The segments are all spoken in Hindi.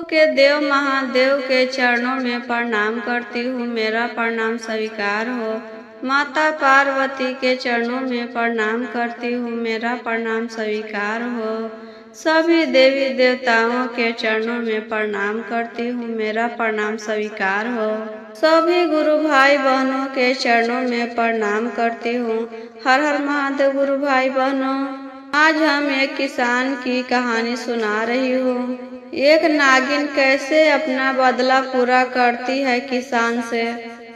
के देव महादेव के चरणों में प्रणाम करती हूँ, मेरा प्रणाम स्वीकार हो। माता पार्वती के चरणों में प्रणाम करती हूँ, मेरा प्रणाम स्वीकार हो। सभी देवी देवताओं के चरणों में प्रणाम करती हूँ, मेरा प्रणाम स्वीकार हो। सभी गुरु भाई बहनों के चरणों में प्रणाम करती हूँ। हर हर महादेव गुरु भाई बहनों। आज हम एक किसान की कहानी सुना रही हूँ। एक नागिन कैसे अपना बदला पूरा करती है किसान से।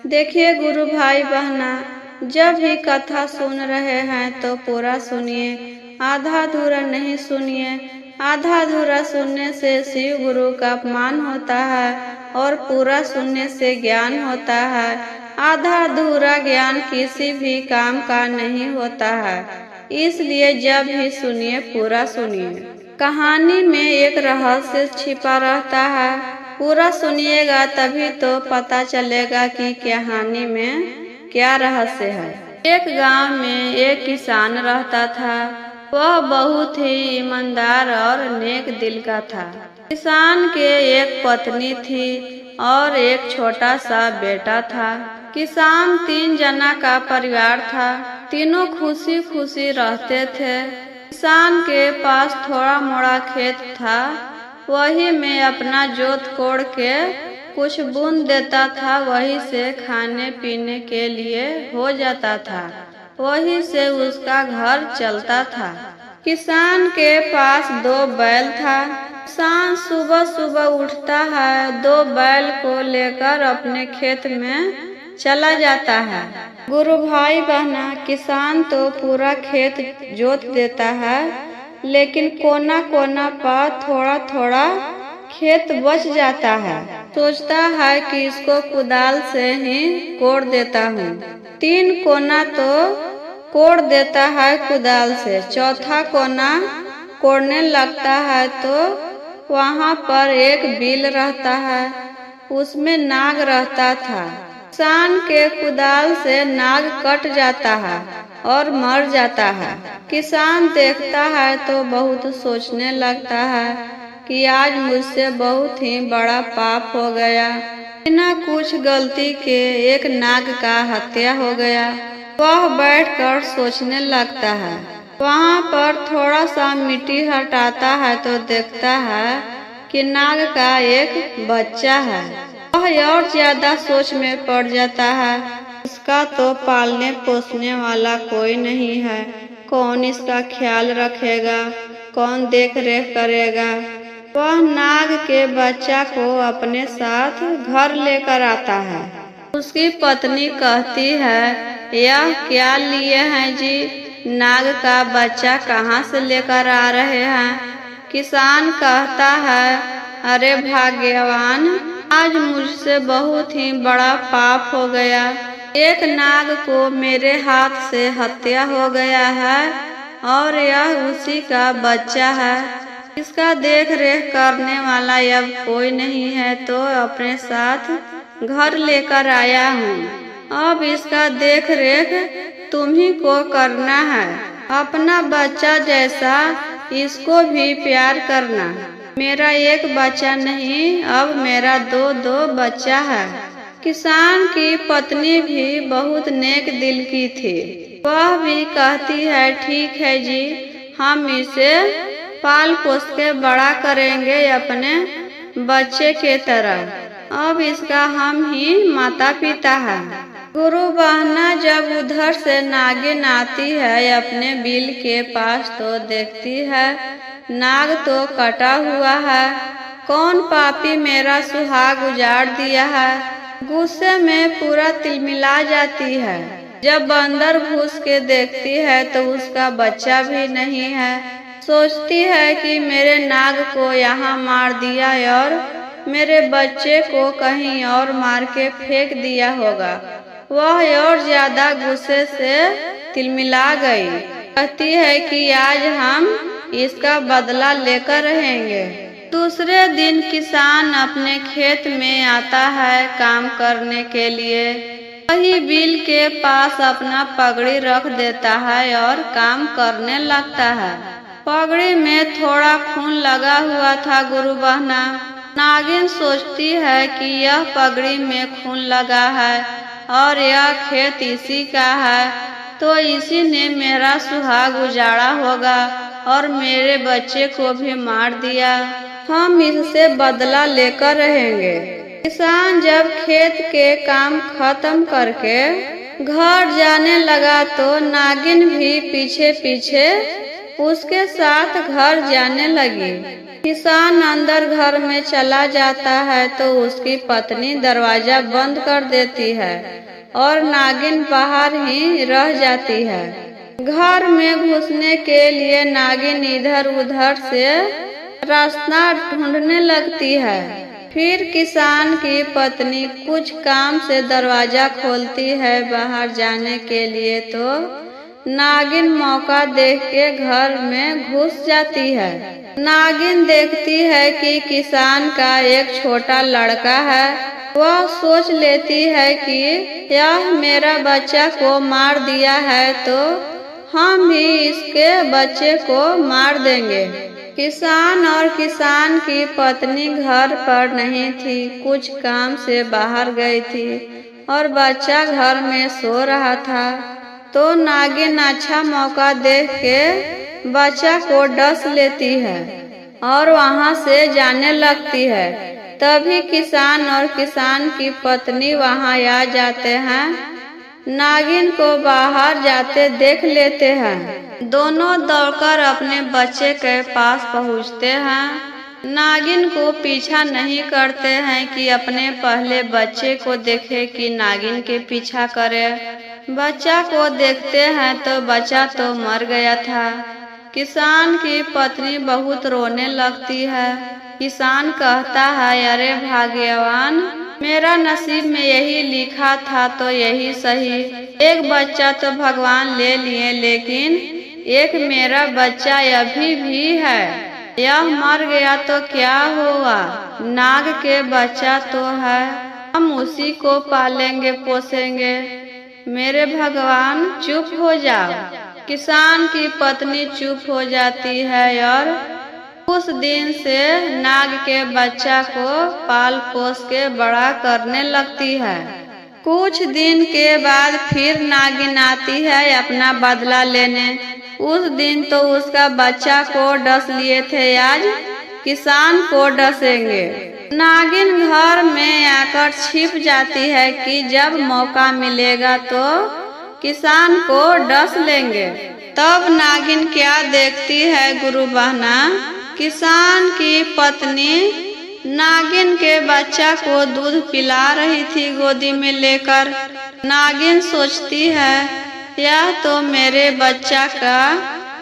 देखिए गुरु भाई बहना, जब भी कथा सुन रहे हैं तो पूरा सुनिए, आधा अधूरा नहीं सुनिए। आधा अधूरा सुनने से शिव गुरु का अपमान होता है और पूरा सुनने से ज्ञान होता है। आधा अधूरा ज्ञान किसी भी काम का नहीं होता है, इसलिए जब भी सुनिए पूरा सुनिए। कहानी में एक रहस्य छिपा रहता है, पूरा सुनिएगा तभी तो पता चलेगा कि कहानी में क्या रहस्य है। एक गांव में एक किसान रहता था। वह बहुत ही ईमानदार और नेक दिल का था। किसान के एक पत्नी थी और एक छोटा सा बेटा था। किसान 3 जना का परिवार था। तीनों खुशी खुशी रहते थे। किसान के पास थोड़ा मोड़ा खेत था, वही में अपना जोत कोड़ के कुछ बूंद देता था, वही से खाने पीने के लिए हो जाता था, वही से उसका घर चलता था। किसान के पास 2 बैल था। किसान सुबह सुबह उठता है, 2 बैल को लेकर अपने खेत में चला जाता है। गुरु भाई बहना, किसान तो पूरा खेत जोत देता है, लेकिन कोना कोना पर थोड़ा थोड़ा खेत बच जाता है। सोचता है कि इसको कुदाल से ही कोड़ देता हूँ। 3 कोना तो कोड़ देता है कुदाल से, चौथा कोना कोड़ने लगता है तो वहाँ पर एक बिल रहता है, उसमें नाग रहता था। किसान के कुदाल से नाग कट जाता है और मर जाता है। किसान देखता है तो बहुत सोचने लगता है कि आज मुझसे बहुत ही बड़ा पाप हो गया। बिना कुछ गलती के एक नाग का हत्या हो गया। वह बैठकर सोचने लगता है। वहाँ पर थोड़ा सा मिट्टी हटाता है तो देखता है कि नाग का एक बच्चा है। वह और ज्यादा सोच में पड़ जाता है। इसका तो पालने पोसने वाला कोई नहीं है, कौन इसका ख्याल रखेगा, कौन देख रेख करेगा। वह नाग के बच्चा को अपने साथ घर लेकर आता है। उसकी पत्नी कहती है, यह क्या लिए हैं जी, नाग का बच्चा कहाँ से लेकर आ रहे हैं। किसान कहता है, अरे भाग्यवान, आज मुझसे बहुत ही बड़ा पाप हो गया। एक नाग को मेरे हाथ से हत्या हो गया है और यह उसी का बच्चा है। इसका देख रेख करने वाला अब कोई नहीं है तो अपने साथ घर लेकर आया हूँ। अब इसका देख रेख तुम ही को करना है। अपना बच्चा जैसा इसको भी प्यार करना। मेरा एक बच्चा नहीं, अब मेरा 2 बच्चा है। किसान की पत्नी भी बहुत नेक दिल की थी। वह भी कहती है, ठीक है जी, हम इसे पाल पोस के बड़ा करेंगे अपने बच्चे के तरह। अब इसका हम ही माता पिता है। गुरु बहना जब उधर से नागिन आती है अपने बिल के पास तो देखती है नाग तो कटा हुआ है। कौन पापी मेरा सुहाग उजाड़ दिया है। गुस्से में पूरा तिलमिला जाती है। जब अंदर घुस के देखती है तो उसका बच्चा भी नहीं है। सोचती है कि मेरे नाग को यहाँ मार दिया और मेरे बच्चे को कहीं और मार के फेंक दिया होगा। वह और ज्यादा गुस्से से तिलमिला गई। कहती है कि आज हम इसका बदला लेकर रहेंगे। दूसरे दिन किसान अपने खेत में आता है काम करने के लिए। वही बिल के पास अपना पगड़ी रख देता है और काम करने लगता है। पगड़ी में थोड़ा खून लगा हुआ था गुरु बहना। नागिन सोचती है कि यह पगड़ी में खून लगा है और यह खेत इसी का है, तो इसी ने मेरा सुहाग उजाड़ा होगा और मेरे बच्चे को भी मार दिया। हम इससे बदला लेकर रहेंगे। किसान जब खेत के काम खत्म करके घर जाने लगा तो नागिन भी पीछे पीछे उसके साथ घर जाने लगी। किसान अंदर घर में चला जाता है तो उसकी पत्नी दरवाजा बंद कर देती है और नागिन बाहर ही रह जाती है। घर में घुसने के लिए नागिन इधर उधर से रास्ता ढूंढने लगती है। फिर किसान की पत्नी कुछ काम से दरवाजा खोलती है बाहर जाने के लिए, तो नागिन मौका देख के घर में घुस जाती है। नागिन देखती है कि किसान का एक छोटा लड़का है। वह सोच लेती है कि यह मेरा बच्चा को मार दिया है तो हम भी इसके बच्चे को मार देंगे। किसान और किसान की पत्नी घर पर नहीं थी, कुछ काम से बाहर गई थी और बच्चा घर में सो रहा था। तो नागिन अच्छा मौका देख के बच्चा को डस लेती है और वहां से जाने लगती है। तभी किसान और किसान की पत्नी वहां आ जाते हैं। नागिन को बाहर जाते देख लेते हैं। दोनों दौड़कर अपने बच्चे के पास पहुंचते हैं। नागिन को पीछा नहीं करते हैं कि अपने पहले बच्चे को देखे कि नागिन के पीछा करे। बच्चा को देखते हैं तो बच्चा तो मर गया था। किसान की पत्नी बहुत रोने लगती है। किसान कहता है, अरे भाग्यवान, मेरा नसीब में यही लिखा था तो यही सही। एक बच्चा तो भगवान ले लिए, लेकिन एक मेरा बच्चा अभी भी है। यह मर गया तो क्या हुआ, नाग के बच्चा तो है, हम उसी को पालेंगे पोसेंगे। मेरे भगवान चुप हो जाओ। किसान की पत्नी चुप हो जाती है और उस दिन से नाग के बच्चा को पाल पोस के बड़ा करने लगती है। कुछ दिन के बाद फिर नागिन आती है अपना बदला लेने। उस दिन तो उसका बच्चा को डस लिए थे, आज किसान को डसेंगे। नागिन घर में आकर छिप जाती है कि जब मौका मिलेगा तो किसान को डस लेंगे। तब नागिन क्या देखती है गुरु बहना, किसान की पत्नी नागिन के बच्चा को दूध पिला रही थी गोदी में लेकर। नागिन सोचती है, यह तो मेरे बच्चा का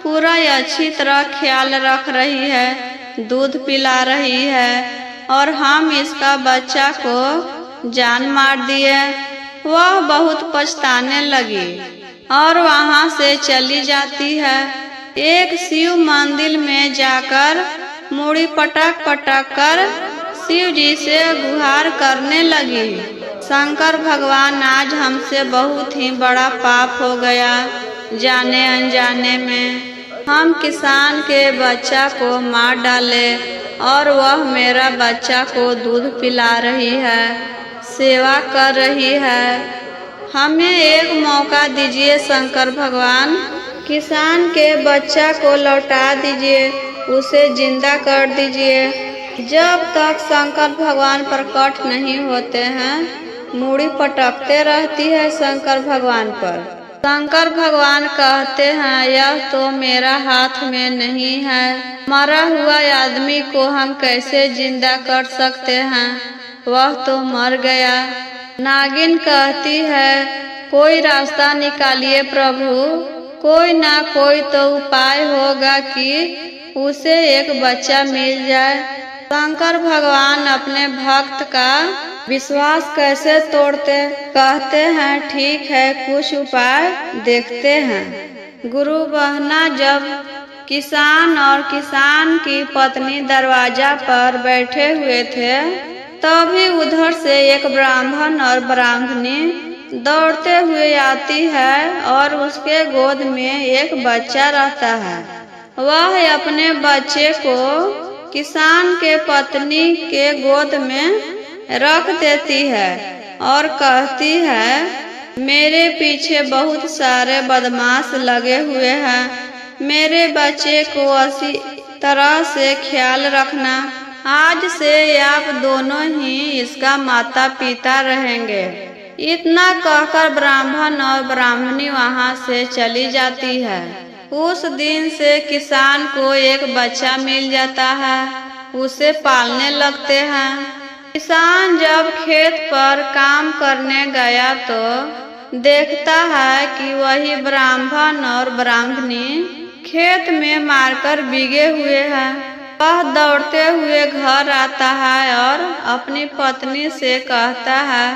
पूरा अच्छी तरह ख्याल रख रही है, दूध पिला रही है और हम इसका बच्चा को जान मार दिए। वह बहुत पछताने लगी और वहां से चली जाती है। एक शिव मंदिर में जाकर मूड़ी पटक पटक कर शिव जी से गुहार करने लगी। शंकर भगवान, आज हमसे बहुत ही बड़ा पाप हो गया, जाने अनजाने में हम किसान के बच्चा को मार डाले और वह मेरा बच्चा को दूध पिला रही है, सेवा कर रही है। हमें एक मौका दीजिए शंकर भगवान, किसान के बच्चा को लौटा दीजिए, उसे जिंदा कर दीजिए। जब तक शंकर भगवान प्रकट नहीं होते हैं, मूड़ी पटकते रहती है शंकर भगवान पर। शंकर भगवान कहते हैं, यह तो मेरा हाथ में नहीं है, मरा हुआ आदमी को हम कैसे जिंदा कर सकते हैं, वह तो मर गया। नागिन कहती है, कोई रास्ता निकालिए प्रभु, कोई ना कोई तो उपाय होगा कि उसे एक बच्चा मिल जाए। शंकर भगवान अपने भक्त का विश्वास कैसे तोड़ते, कहते हैं ठीक है कुछ उपाय देखते हैं। गुरु बहना, जब किसान और किसान की पत्नी दरवाजा पर बैठे हुए थे, तभी उधर से एक ब्राह्मण और ब्राह्मणी दौड़ते हुए आती है और उसके गोद में एक बच्चा रहता है। वह अपने बच्चे को किसान के पत्नी के गोद में रख देती है और कहती है, मेरे पीछे बहुत सारे बदमाश लगे हुए हैं, मेरे बच्चे को अच्छी तरह से ख्याल रखना। आज से आप दोनों ही इसका माता पिता रहेंगे। इतना कहकर ब्राह्मण और ब्राह्मणी वहां से चली जाती है। उस दिन से किसान को एक बच्चा मिल जाता है, उसे पालने लगते हैं। किसान जब खेत पर काम करने गया तो देखता है कि वही ब्राह्मण और ब्राह्मणी खेत में मारकर बिगे हुए हैं। वह दौड़ते हुए घर आता है और अपनी पत्नी से कहता है,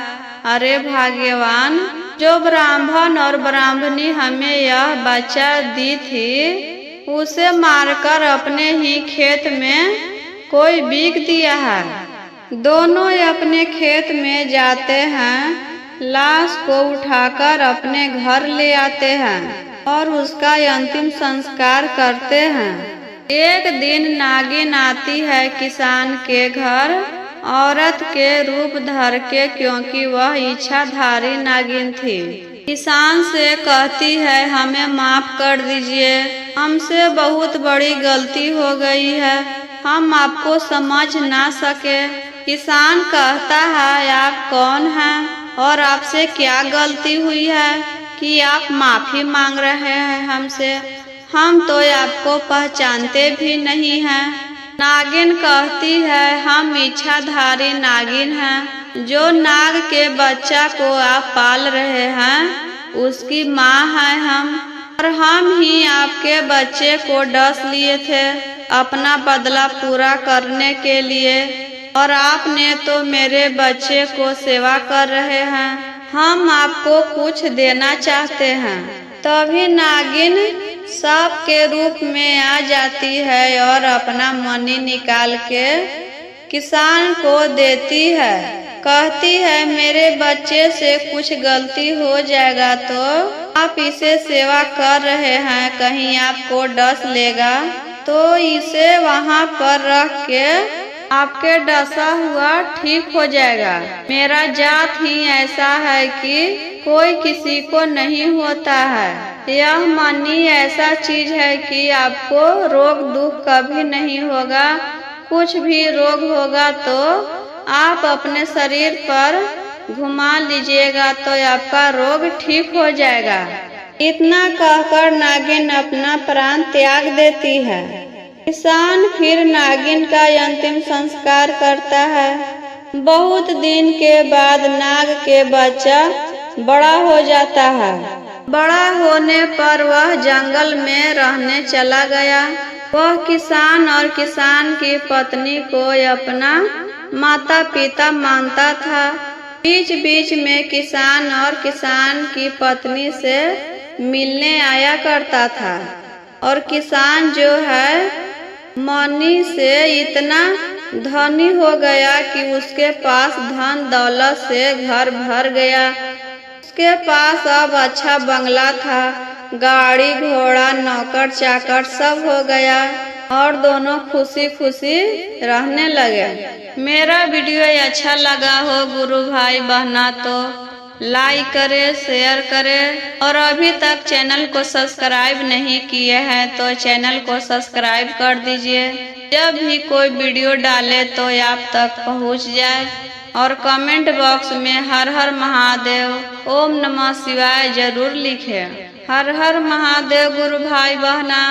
अरे भाग्यवान, जो ब्राह्मण और ब्राह्मणी हमें यह बच्चा दी थी, उसे मारकर अपने ही खेत में कोई बीग दिया है। दोनों अपने खेत में जाते हैं, लाश को उठाकर अपने घर ले आते हैं और उसका अंतिम संस्कार करते हैं। एक दिन नागिन आती है किसान के घर, औरत के रूप धर के, क्योंकि वह इच्छाधारी नागिन थी। किसान से कहती है, हमें माफ कर दीजिए, हमसे बहुत बड़ी गलती हो गई है, हम आपको समझ ना सके। किसान कहता है, आप कौन हैं और आपसे क्या गलती हुई है कि आप माफी मांग रहे हैं हमसे? हम तो आपको पहचानते भी नहीं हैं। नागिन कहती है, हम इच्छाधारी नागिन हैं। जो नाग के बच्चा को आप पाल रहे हैं, उसकी माँ है हम, और हम ही आपके बच्चे को डस लिए थे अपना बदला पूरा करने के लिए, और आपने तो मेरे बच्चे को सेवा कर रहे हैं। हम आपको कुछ देना चाहते हैं। तभी नागिन सांप के रूप में आ जाती है और अपना मनी निकाल के किसान को देती है। कहती है, मेरे बच्चे से कुछ गलती हो जाएगा तो आप इसे सेवा कर रहे हैं, कहीं आपको डस लेगा तो इसे वहाँ पर रख के आपके डसा हुआ ठीक हो जाएगा। मेरा जात ही ऐसा है कि कोई किसी को नहीं होता है। यह मनी ऐसा चीज है कि आपको रोग दुख कभी नहीं होगा। कुछ भी रोग होगा तो आप अपने शरीर पर घुमा लीजिएगा तो आपका रोग ठीक हो जाएगा। इतना कहकर नागिन अपना प्राण त्याग देती है। किसान फिर नागिन का अंतिम संस्कार करता है। बहुत दिन के बाद नाग के बच्चा बड़ा हो जाता है। बड़ा होने पर वह जंगल में रहने चला गया। वह किसान और किसान की पत्नी को अपना माता पिता मानता था। बीच बीच में किसान और किसान की पत्नी से मिलने आया करता था, और किसान जो है मनी से इतना धनी हो गया कि उसके पास धन दौलत से घर भर गया। उसके पास अब अच्छा बंगला था, गाड़ी घोड़ा नौकर चाकर सब हो गया, और दोनों खुशी खुशी रहने लगे। मेरा वीडियो अच्छा लगा हो गुरु भाई बहना तो लाइक करे, शेयर करे, और अभी तक चैनल को सब्सक्राइब नहीं किए हैं तो चैनल को सब्सक्राइब कर दीजिए। जब भी कोई वीडियो डाले तो आप तक पहुंच जाए, और कमेंट बॉक्स में हर हर महादेव, ओम नमः शिवाय जरूर लिखें। हर हर महादेव गुरु भाई बहना।